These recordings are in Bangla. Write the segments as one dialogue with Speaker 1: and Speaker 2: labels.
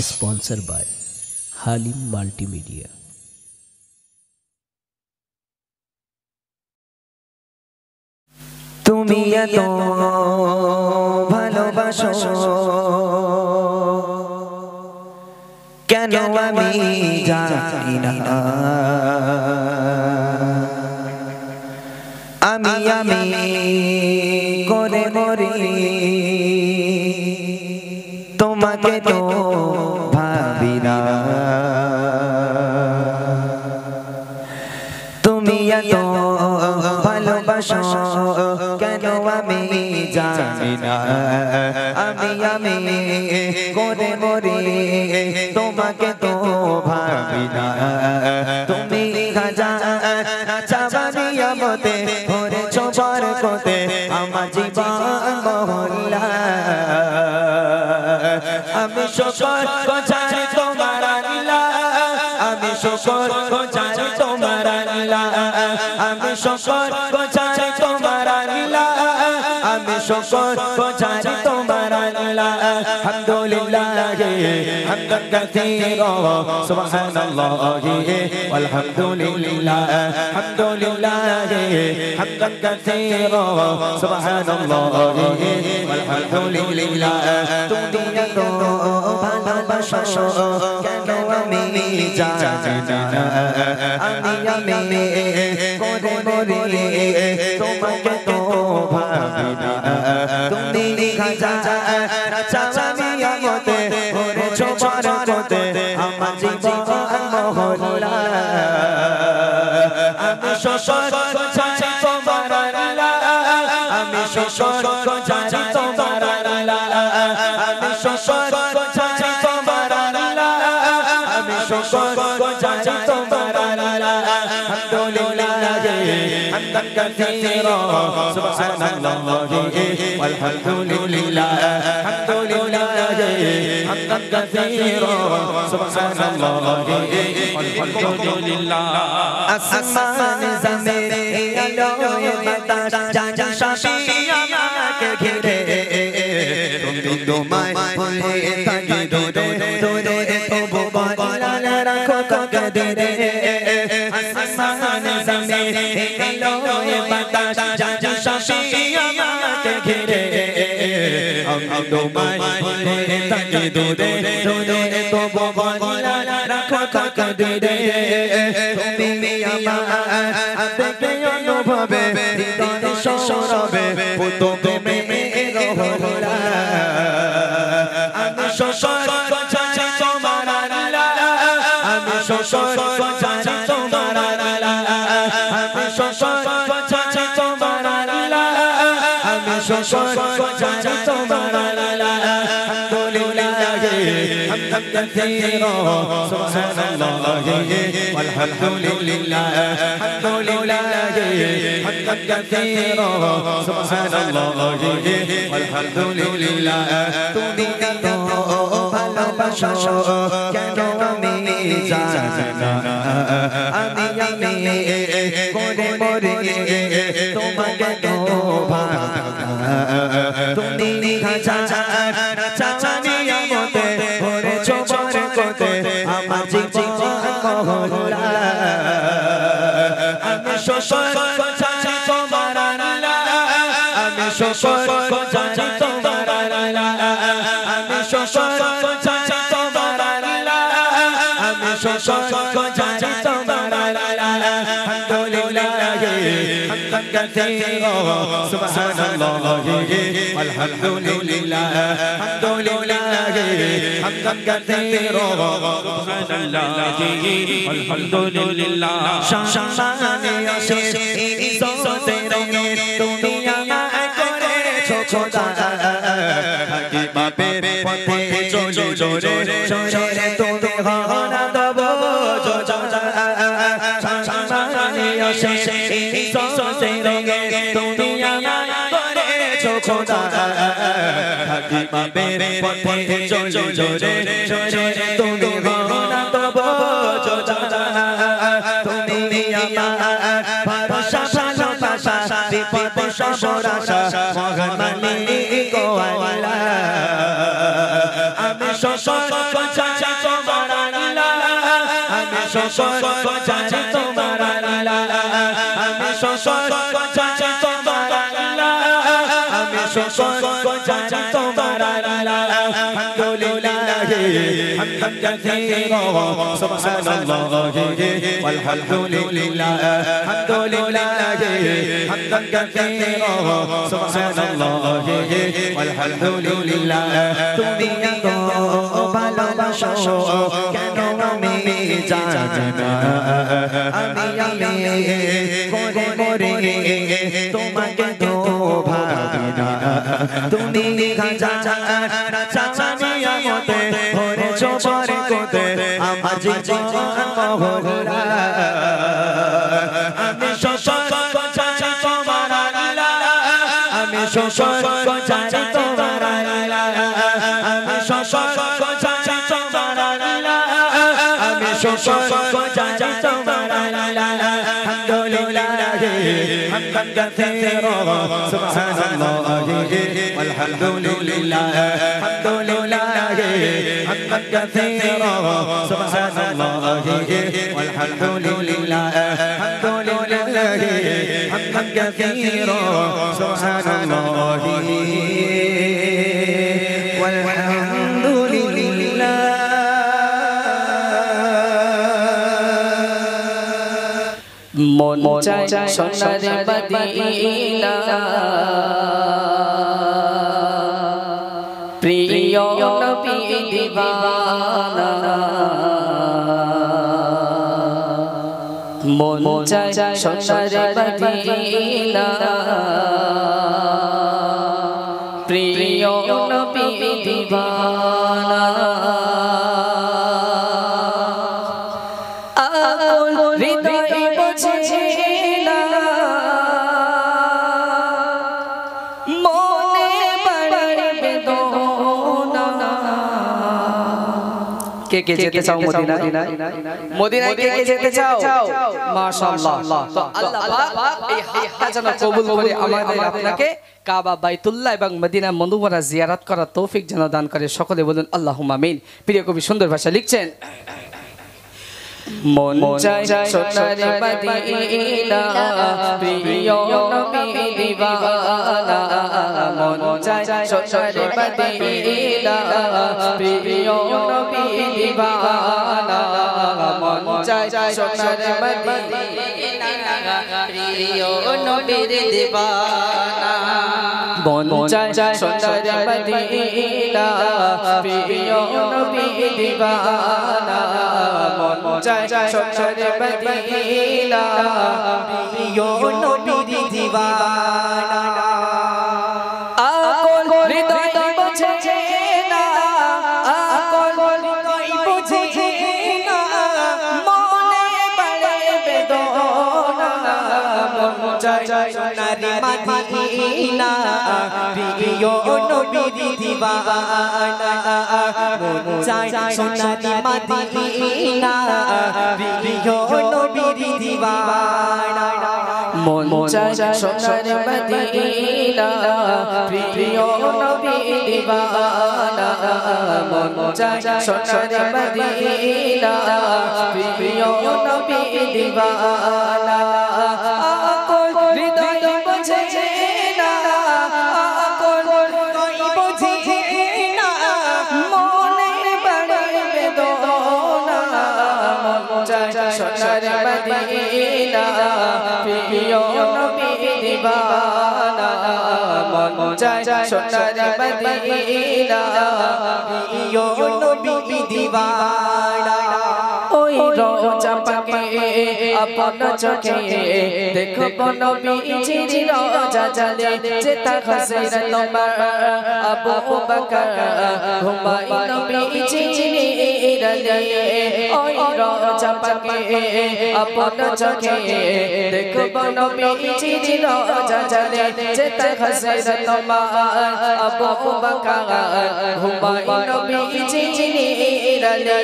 Speaker 1: Sponsored by Halim Multimedia.
Speaker 2: তুমি এত ভালোবাসো কেন আমি জানি না আমি করে মরি তোমাকে তো ভাবি না তুমি এত ভালোবাসো কেন আমি জানি না আমি করে মরি তোমাকে তো ভাবি না তুমি চাবানিয়া মতে ভরেছো বরকতে আমার জীবন মহল্লা আমি শুকর গোছাই তোমার আল্লাহ আমি শুকর গোছাই তোমার আল্লাহ আমি শুকর গোছাই তোমার আল্লাহ আমি শুকর গোছাই তোমার আল্লাহ আলহামদুলিল্লাহ হামদান কাসীরা সুবহানাল্লাহি ওয়ালহামদুলিল্লাহ আলহামদুলিল্লাহ হামদান কাসীরা সুবহানাল্লাহি ওয়ালহামদুলিল্লাহ তুমি এত ভালোবাসো কেন আমি জানি না আমি করে মরি তোমাকে তো ভাবি না তুমি চাচামিয়া মতে ভরেছো বরকতে আমার জীবন মহল্লা আমি শুকর গোছাই তোমার আল্লাহ আমি শুকর গোছাই তোমার আল্লাহ আমি শুকর গোছাই তোমার আল্লাহ আমি শুকর গোছাই তোমার আল্লাহ আলহামদুলিল্লাহ হামদান কাসীরা সুবহানাল্লাহি ওয়ালহামদুলিল্লাহ আলহামদুলিল্লাহ হামদান কাসীরা সুবহানাল্লাহি ওয়ালহামদুলিল্লাহ আসমান জমিন আলো বাতাস জানি সবই আমাকে ঘিরে তুমি তোমায় ভুলে থাকি দূরে দূরে তবু বলে রাখো কদরে আসমান জমিন আলো বাতাস জানি সবই আমাকে ঘিরে আমি তোমায় ভুলে থাকি দূরে দূরে তবু বলে রাখো কদরে তুমি আমার দেখে অনুভবে হৃদয় সৌরভে তুমি রহলা আমি শুকর গোছাই তোমার আল্লাহ আমি শুকর গোছাই তোমার আল্লাহ আমি শুকর গোছাই তোমার আল্লাহ আমি শুকর গোছাই তোমার আল্লাহ আলহামদুলিল্লাহ হামদান কাসীরা সুবহানাল্লাহি ওয়ালহামদুলিল্লাহ আলহামদুলিল্লাহ হামদান কাসীরা সুবহানাল্লাহি ওয়ালহামদুলিল্লাহ তুমি এত ভালোবাসো কেন আমি জানি না আমি করে মরি তোমাকে তো ভাবি না তুমি চাচানিয়া মতে ভরেছো বরকতে আমার জীবন মহল্লা আমি শুকর গোছাই তোমার আল্লাহ আমি শুকর গোছাই তোমার আল্লাহ আমি শুকর গোছাই তোমার আল্লাহ আমি শুকর গোছাই তোমার আল্লাহ আলহামদুলিল্লাহ হামদান কাসীরা সুবহানাল্লাহি ওয়ালহামদুলিল্লাহ আলহামদুলিল্লাহ হামদান কাসীরা সুবহানাল্লাহি ওয়ালহামদুলিল্লাহ শানে আসে ইজ্জতে রঙে তুমি আমায় করেছো খোদা হাকি বাপের পথে চলে জোরে জোরে তুমি হনা দেব যোজনা শানে আসে ইজ্জতে রঙে তুমি আমায় করেছো খোদা হাকি বাপের পথে চলে জোরে জোরে তুমি হনা দেব যোজনা তুমি আমার ভরসা ভালোবাসা বিপদে সবার আশা মহান মালিক আল্লাহ আমি শকর গজাই তোমার আল্লাহ আমি শকর গজাই তোমার আল্লাহ আমি শকর গজাই তোমার আল্লাহ আমি শকর গজাই তোমার আল্লাহ আলহামদুলিল্লাহ হামদান কাসীরা সুবহানাল্লাহি ওয়ালহামদুলিল্লাহ আলহামদুলিল্লাহ হামদান কাসীরা সুবহানাল্লাহি ওয়ালহামদুলিল্লাহ তুমি এত ভালোবাসো কেন আমি জানি না আমি করে করে তোমাকে তো ভাবি না তুমি খাজা চাচানিয়া মতে ভরেছো বরকতে আমার জীবন মহলা আমি শকর গজাই তোমার আল্লাহ আমি শকর গজাই তোমার আল্লাহ আমি শকর গজাই তোমার আল্লাহ আমি শকর গজাই তোমার আল্লাহ আলহামদুলিল্লাহ হামদান কাসীরা সুবহানাল্লাহি ওয়ালহামদুলিল্লাহ আলহামদুলিল্লাহ হামদান কাসীরা সুবহানাল্লাহি ওয়ালহামদুলিল্লাহ আলহামদুলিল্লাহ হামদান কাসীরা সুবহানাল্লাহি ওয়ালহামদুলিল্লাহ
Speaker 1: মন চায় সোনার মদিনা প্রিয় নবী দিওয়ানা মন চায় সোনার মদিনা প্রিয় নবী দিওয়ানা কে কে যেতে চাও মদিনায় মদিনায় কে কে যেতে চাও মাশাআল্লাহ তো আল্লাহ পাক এই হাতটা যেন কবুল করে আমাদের আপনাকে কাবা বাইতুল্লাহ এবং মদিনা মুনাওয়ারা জিয়ারত করার তৌফিক যেন দান করে সকলে বলুন আল্লাহুম্মা আমিন প্রিয় কবি সুন্দর ভাষা লিখছেন মন চায় সোনার মদিনা প্রিয় নবী দিওয়ানা মন চায় সোনার মদিনা প্রিয় নবী দিওয়ানা মন চায় সোনার মদিনা প্রিয় নবীর দিওয়ানা মন চায় সোনার মদিনা প্রিয় নবী দিওয়ানা মন চায় সোনার মদিনা প্রিয় নবীর দিওয়ানা আকল হৃদয় বোঝে না আকল হৃদয় বোঝে না মনে বাড়ে বেদনা মন চায় সোনার মদিনা প্রিয় নবীর দিওয়ানা মন চায় সোনার মদিনা প্রিয় নবীর দিওয়ানা মন চায় সোনার মদিনা প্রিয় নবীর দিওয়ানা মন চায় সোনার মদিনা প্রিয় নবীর দিওয়ানা আকল হৃদয় বোঝে না আকল হৃদয় বোঝে না মনে বাড়ে বেদনা মন চায় সোনার মদিনা প্রিয় নবীর দিওয়ানা মন চায় সোনার মদিনা প্রিয় নবীর দিওয়ানা ওই রোজা পাকে আপন চোখে দেখব নবীজির রোজা জালে যেতা হযরত ওমর আবু বকর হুমায়ুন নবীজির রালে ওই রোজা পাকে আপন চোখে দেখব নবীজির রোজা জালে যেতা হযরত ওমর আবু বকর হুমায়ুন নবীজির রালে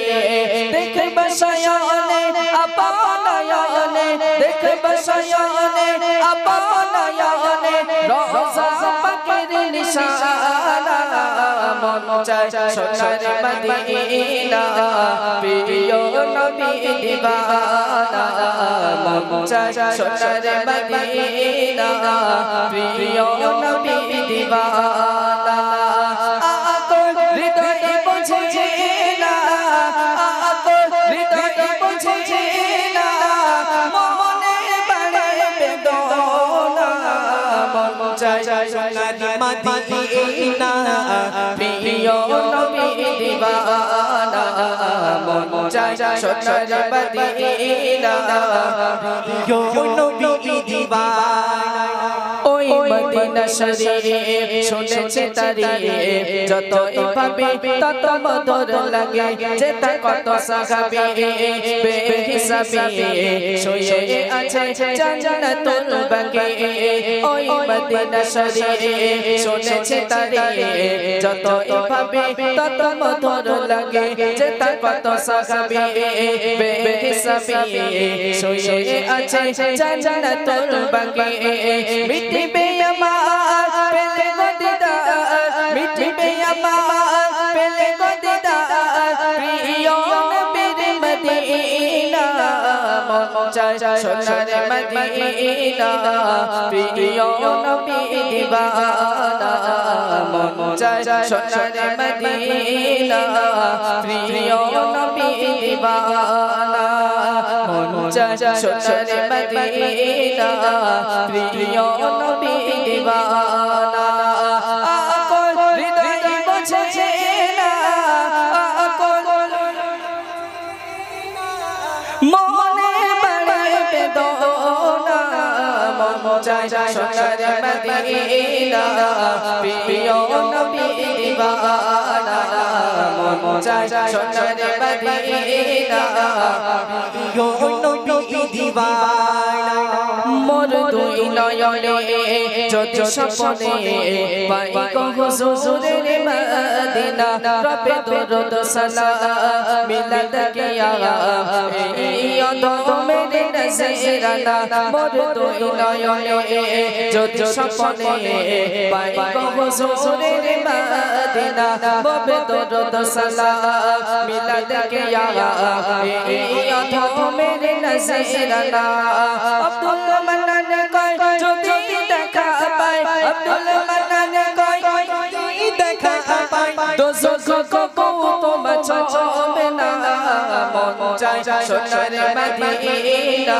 Speaker 1: দেখব শয়নে আপনায়নে দেখব শয়নে আপনায়নে রোজা পাকের নিশানা মন চায় সোনার মদিনা প্রিয় নবী দিবানা মন চায় সোনার মদিনা প্রিয় নবী দিবানা আকল হৃদয়ে বুঝে না আকল হৃদয়ে বুঝে না মনে বাড়ে বেদনা মন চায় সোনার মদিনা প্রিয় নবী দিবানা মন চায় সোনার মদিনা প্রিয় নবী দিবানা ওই মদিনা শরীফ শুনেছে তারিফ যত ভাবে তত মধুর লাগে যেটা কত সাহাবী বেহিসাবী শুয়ে আছে জান্নাতুল বাকি ওই মদিনা শরীফ শুনেছে তারিফ যত ভাবে তত মধুর লাগে যেটা কত সাহাবী বেহিসাবী শুয়ে আছে জান্নাতুল বাকি মিটবে আমার পেলে গো দিদার মিটবে আমার পেলে গো দিদার প্রিয় নবীর মদিনা মন চায় সোনার মদিনা প্রিয় নবী দিবানা মন চায় সোনার মদিনা প্রিয় নবী দিবানা মন চায় সোনার মদিনা প্রিয় নবী দিবানা আকল হৃদয়ে বুঝে না আকল মনে বাড়ে বেদনা মন চায় সোনার মদিনা প্রিয় নবী দিবানা মন চায় সোনার মদিনা প্রিয় নবী দিবানা মোর দুই নয়নে যদি স্বপ্নে পাই গো হুজুরের মদিনা রবে দরুদ সালাম মিলাদ কিয়া এই অধমের নজরানা মোর দুই নয়নে যদি স্বপ্নে পাই গো হুজুরের মদিনা রবে দরুদ সালাম মিলাদ কিয়া এই অধমের নজরানা আব্দুল মান্নান কয় যদি দেখা পাই আব্দুল মান্নান কয় যদি দেখা পাই দোজখ কবুত ছবে না মন চায় সোনার মদিনা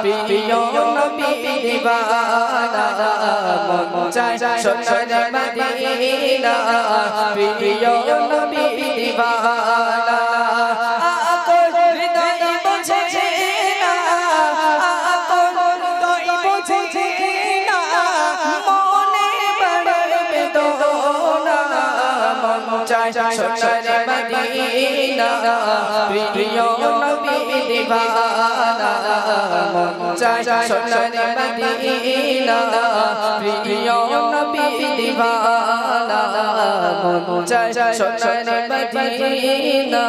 Speaker 1: প্রিয় নবী দিবানা মন চায় সোনার মদিনা প্রিয় নবী দিবানা আকল হৃদয়ে বুঝে না আকল হৃদয়ে বুঝে না মনে বাড়ে বেদনা মন চায় সোনার মদিনা প্রিয় নবী দিবানা মন চায় সোনার মদিনা প্রিয় নবী দিবানা মন চায় সোনার মদিনা